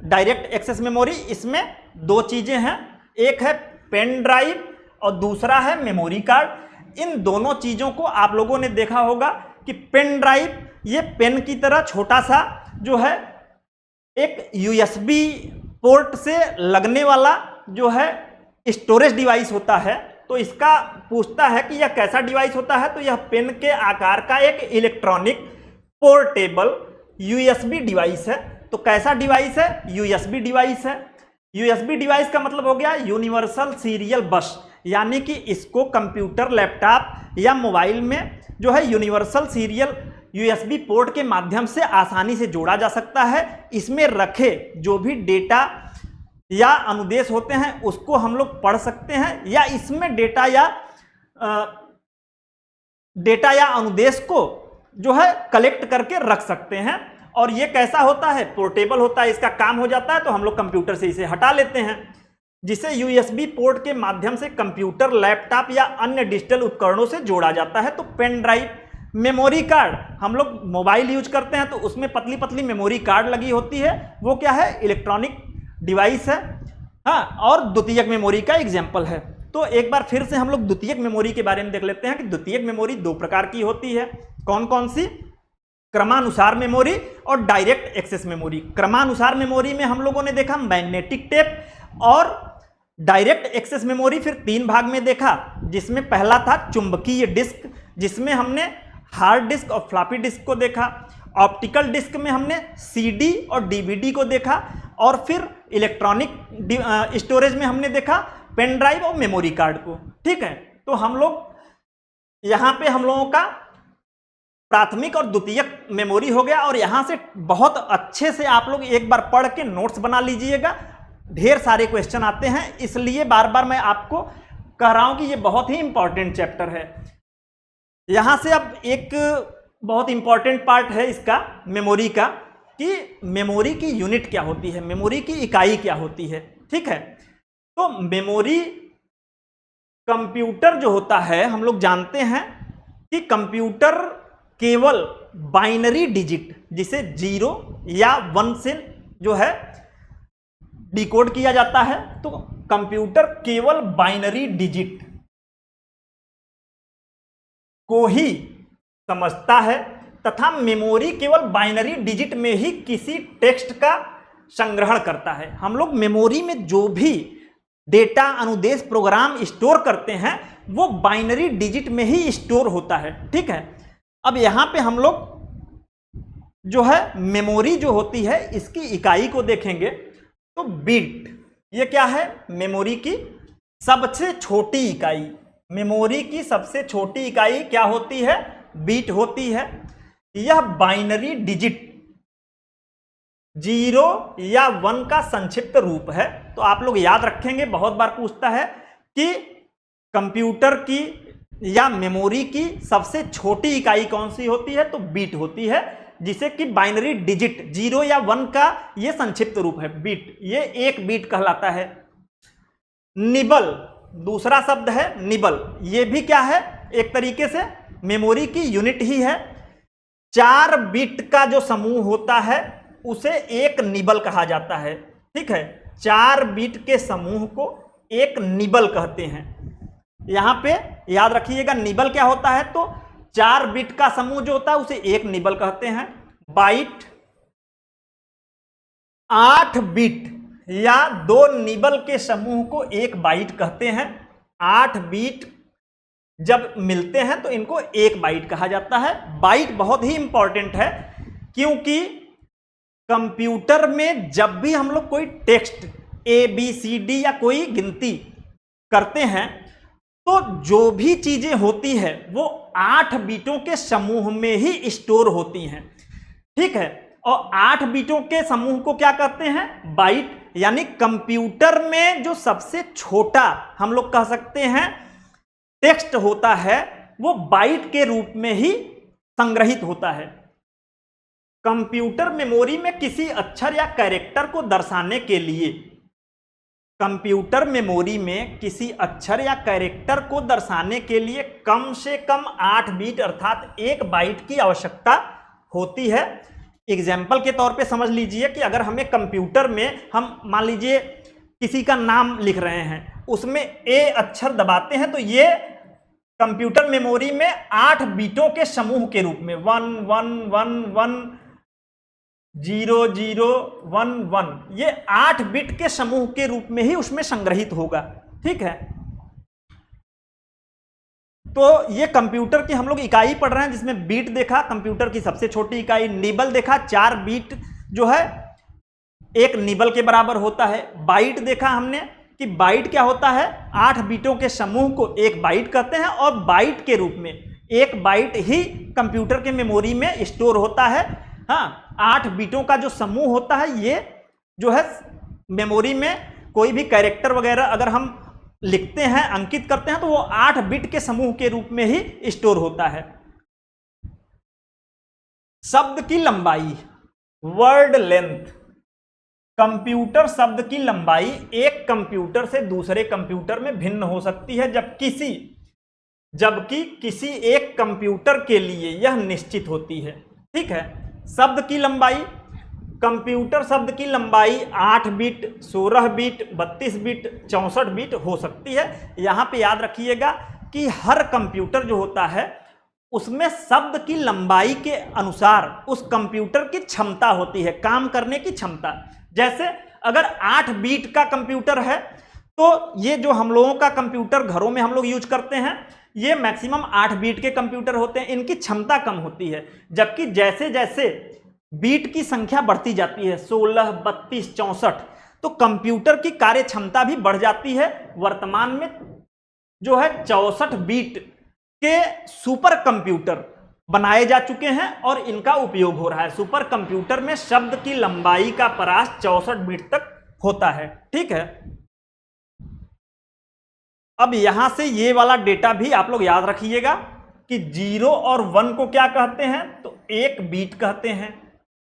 डायरेक्ट एक्सेस मेमोरी, इसमें 2 चीजें हैं, एक है पेन ड्राइव और दूसरा है मेमोरी कार्ड। इन दोनों चीजों को आप लोगों ने देखा होगा कि पेन ड्राइव ये पेन की तरह छोटा सा जो है एक यूएसबी पोर्ट से लगने वाला जो है स्टोरेज डिवाइस होता है। तो इसका पूछता है कि यह कैसा डिवाइस होता है, तो यह पेन के आकार का एक इलेक्ट्रॉनिक पोर्टेबल यूएसबी डिवाइस है। तो कैसा डिवाइस है? यूएसबी डिवाइस है। यूएसबी डिवाइस का मतलब हो गया यूनिवर्सल सीरियल बस, यानी कि इसको कंप्यूटर, लैपटॉप या मोबाइल में जो है यूनिवर्सल सीरियल यूएसबी पोर्ट के माध्यम से आसानी से जोड़ा जा सकता है। इसमें रखे जो भी डेटा या अनुदेश होते हैं उसको हम लोग पढ़ सकते हैं, या इसमें डेटा या अनुदेश को जो है कलेक्ट करके रख सकते हैं। और ये कैसा होता है? पोर्टेबल होता है, इसका काम हो जाता है तो हम लोग कंप्यूटर से इसे हटा लेते हैं, जिसे यूएसबी पोर्ट के माध्यम से कंप्यूटर, लैपटॉप या अन्य डिजिटल उपकरणों से जोड़ा जाता है। तो पेन ड्राइव। मेमोरी कार्ड, हम लोग मोबाइल यूज करते हैं तो उसमें पतली पतली मेमोरी कार्ड लगी होती है, वो क्या है? इलेक्ट्रॉनिक डिवाइस है। हाँ, और द्वितीयक मेमोरी का एग्जाम्पल है। तो एक बार फिर से हम लोग द्वितीयक मेमोरी के बारे में देख लेते हैं कि द्वितीयक मेमोरी दो प्रकार की होती है। कौन कौन सी? क्रमानुसार मेमोरी और डायरेक्ट एक्सेस मेमोरी। क्रमानुसार मेमोरी में हम लोगों ने देखा मैग्नेटिक टेप, और डायरेक्ट एक्सेस मेमोरी फिर तीन भाग में देखा, जिसमें पहला था चुंबकीय डिस्क, जिसमें हमने हार्ड डिस्क और फ्लॉपी डिस्क को देखा। ऑप्टिकल डिस्क में हमने सीडी और डीवीडी को देखा, और फिर इलेक्ट्रॉनिक स्टोरेज में हमने देखा पेन ड्राइव और मेमोरी कार्ड को। ठीक है, तो हम लोग यहाँ पे हम लोगों का प्राथमिक और द्वितीयक मेमोरी हो गया, और यहाँ से बहुत अच्छे से आप लोग एक बार पढ़ के नोट्स बना लीजिएगा। ढेर सारे क्वेश्चन आते हैं, इसलिए बार बार मैं आपको कह रहा हूं कि ये बहुत ही इंपॉर्टेंट चैप्टर है। यहां से अब एक बहुत इंपॉर्टेंट पार्ट है इसका, मेमोरी का, कि मेमोरी की यूनिट क्या होती है, मेमोरी की इकाई क्या होती है। ठीक है, तो मेमोरी कंप्यूटर जो होता है, हम लोग जानते हैं कि कंप्यूटर केवल बाइनरी डिजिट, जिसे 0 या 1 से जो है डिकोड किया जाता है, तो कंप्यूटर केवल बाइनरी डिजिट को ही समझता है, तथा मेमोरी केवल बाइनरी डिजिट में ही किसी टेक्स्ट का संग्रहण करता है। हम लोग मेमोरी में जो भी डेटा, अनुदेश, प्रोग्राम स्टोर करते हैं वो बाइनरी डिजिट में ही स्टोर होता है। ठीक है, अब यहां पे हम लोग जो है मेमोरी जो होती है इसकी इकाई को देखेंगे। तो बीट, ये क्या है? मेमोरी की सबसे छोटी इकाई। मेमोरी की सबसे छोटी इकाई क्या होती है? बीट होती है। यह बाइनरी डिजिट 0 या 1 का संक्षिप्त रूप है। तो आप लोग याद रखेंगे, बहुत बार पूछता है कि कंप्यूटर की या मेमोरी की सबसे छोटी इकाई कौन सी होती है? तो बीट होती है, जिसे कि बाइनरी डिजिट 0 या 1 का ये संक्षिप्त रूप है बीट। ये एक बीट कहलाता है। निबल दूसरा शब्द है, निबल। ये भी क्या है? एक तरीके से मेमोरी की यूनिट ही है। 4 बिट का जो समूह होता है उसे एक निबल कहा जाता है। ठीक है, 4 बिट के समूह को एक निबल कहते हैं। यहां पे याद रखिएगा निबल क्या होता है। तो 4 बिट का समूह जो होता है उसे एक निबल कहते हैं। बाइट 8 बिट या 2 निबल के समूह को एक बाइट कहते हैं। 8 बिट जब मिलते हैं तो इनको एक बाइट कहा जाता है। बाइट बहुत ही इंपॉर्टेंट है, क्योंकि कंप्यूटर में जब भी हम लोग कोई टेक्स्ट ABCD या कोई गिनती करते हैं तो जो भी चीजें होती है वो 8 बीटों के समूह में ही स्टोर होती हैं। ठीक है, और 8 बीटों के समूह को क्या कहते हैं? बाइट। यानी कंप्यूटर में जो सबसे छोटा हम लोग कह सकते हैं टेक्स्ट होता है वो बाइट के रूप में ही संग्रहित होता है। कंप्यूटर मेमोरी में किसी अक्षर या कैरेक्टर को दर्शाने के लिए, कंप्यूटर मेमोरी में किसी अक्षर या कैरेक्टर को दर्शाने के लिए कम से कम 8 बीट अर्थात 1 बाइट की आवश्यकता होती है। एग्जाम्पल के तौर पे समझ लीजिए कि अगर हमें कंप्यूटर में हम मान लीजिए किसी का नाम लिख रहे हैं, उसमें A अक्षर दबाते हैं तो ये कंप्यूटर मेमोरी में 8 बीटों के समूह के रूप में 1 1 1 1 0 0 1 1 ये 8 बिट के समूह के रूप में ही उसमें संग्रहित होगा। ठीक है, तो ये कंप्यूटर की हम लोग इकाई पढ़ रहे हैं, जिसमें बीट देखा कंप्यूटर की सबसे छोटी इकाई, निबल देखा 4 बीट जो है एक निबल के बराबर होता है। बाइट देखा हमने कि बाइट क्या होता है? 8 बीटों के समूह को एक बाइट कहते हैं, और बाइट के रूप में 1 बाइट ही कंप्यूटर के मेमोरी में स्टोर होता है। हाँ, 8 बीटों का जो समूह होता है ये जो है मेमोरी में कोई भी कैरेक्टर वगैरह अगर हम लिखते हैं, अंकित करते हैं, तो वो 8 बिट के समूह के रूप में ही स्टोर होता है। शब्द की लंबाई, वर्ड लेंथ। कंप्यूटर शब्द की लंबाई एक कंप्यूटर से दूसरे कंप्यूटर में भिन्न हो सकती है, जबकि किसी एक कंप्यूटर के लिए यह निश्चित होती है। ठीक है, शब्द की लंबाई कंप्यूटर शब्द की लंबाई 8 बिट, 16 बिट, 32 बिट, 64 बिट हो सकती है। यहाँ पे याद रखिएगा कि हर कंप्यूटर जो होता है उसमें शब्द की लंबाई के अनुसार उस कंप्यूटर की क्षमता होती है, काम करने की क्षमता। जैसे अगर 8 बीट का कंप्यूटर है तो ये जो हम लोगों का कंप्यूटर घरों में हम लोग यूज करते हैं ये मैक्सिमम 8 बीट के कंप्यूटर होते हैं, इनकी क्षमता कम होती है। जबकि जैसे जैसे बीट की संख्या बढ़ती जाती है 16, 32, 64, तो कंप्यूटर की कार्य क्षमता भी बढ़ जाती है। वर्तमान में जो है 64 बीट के सुपर कंप्यूटर बनाए जा चुके हैं और इनका उपयोग हो रहा है। सुपर कंप्यूटर में शब्द की लंबाई का परास 64 बीट तक होता है। ठीक है, अब यहां से ये वाला डेटा भी आप लोग याद रखिएगा कि 0 और 1 को क्या कहते हैं, तो एक बीट कहते हैं।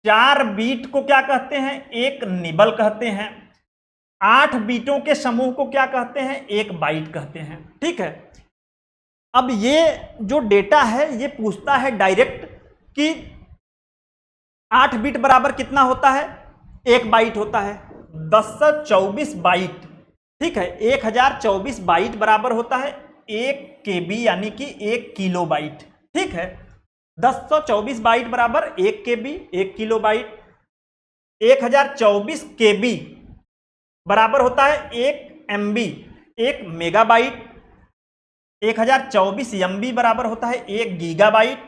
4 बीट को क्या कहते हैं, एक निबल कहते हैं। 8 बीटों के समूह को क्या कहते हैं, एक बाइट कहते हैं। ठीक है, अब ये जो डेटा है ये पूछता है डायरेक्ट कि 8 बिट बराबर कितना होता है, 1 बाइट होता है। 1024 बाइट, ठीक है, 1024 बाइट बराबर होता है 1 KB यानी कि 1 किलो बाइट। ठीक है, 1024 बाइट बराबर 1 KB 1 किलो बाइट। 1024 KB बराबर होता है 1 MB 1 मेगाबाइट। 1024 MB बराबर होता है 1 गीगाबाइट।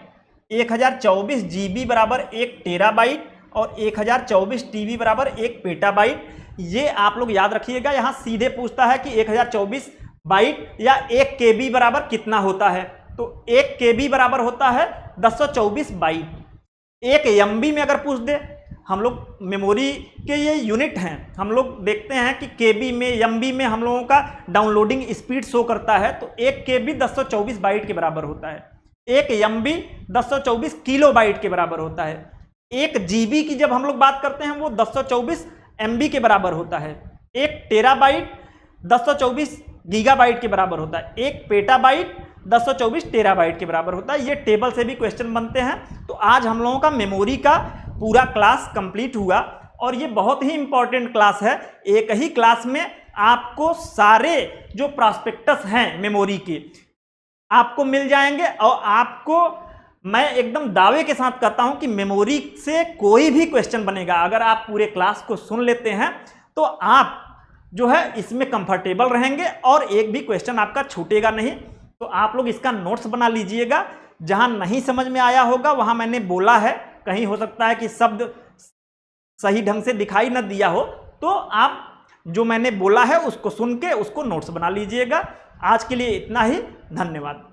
1024 GB बराबर 1 टेराबाइट और 1024 TB बराबर 1 पेटाबाइट। ये आप लोग याद रखिएगा, यहां सीधे पूछता है कि 1024 बाइट या 1 KB बराबर कितना होता है, तो 1 KB बराबर होता है 1024 बाइट। 1 MB में अगर पूछ दे, हम लोग मेमोरी के ये यूनिट हैं, हम लोग देखते हैं कि KB में MB में हम लोगों का डाउनलोडिंग स्पीड शो करता है, तो 1 KB 1024 बाइट के बराबर होता है। 1 MB 1024 किलो बाइट के बराबर होता है। 1 GB की जब हम लोग बात करते हैं वो 1024 MB के बराबर होता है। 1 टेराबाइट 1024 गीगाबाइट के बराबर होता है। 1 पेटाबाइट 1024 टेराबाइट के बराबर होता है। ये टेबल से भी क्वेश्चन बनते हैं। तो आज हम लोगों का मेमोरी का पूरा क्लास कंप्लीट हुआ और ये बहुत ही इंपॉर्टेंट क्लास है। एक ही क्लास में आपको सारे जो प्रॉस्पेक्टस हैं मेमोरी के आपको मिल जाएंगे और आपको मैं एकदम दावे के साथ कहता हूं कि मेमोरी से कोई भी क्वेश्चन बनेगा, अगर आप पूरे क्लास को सुन लेते हैं तो आप जो है इसमें कंफर्टेबल रहेंगे और एक भी क्वेश्चन आपका छूटेगा नहीं। तो आप लोग इसका नोट्स बना लीजिएगा। जहां नहीं समझ में आया होगा वहां मैंने बोला है, कहीं हो सकता है कि शब्द सही ढंग से दिखाई न दिया हो, तो आप जो मैंने बोला है उसको सुन के उसको नोट्स बना लीजिएगा। आज के लिए इतना ही, धन्यवाद।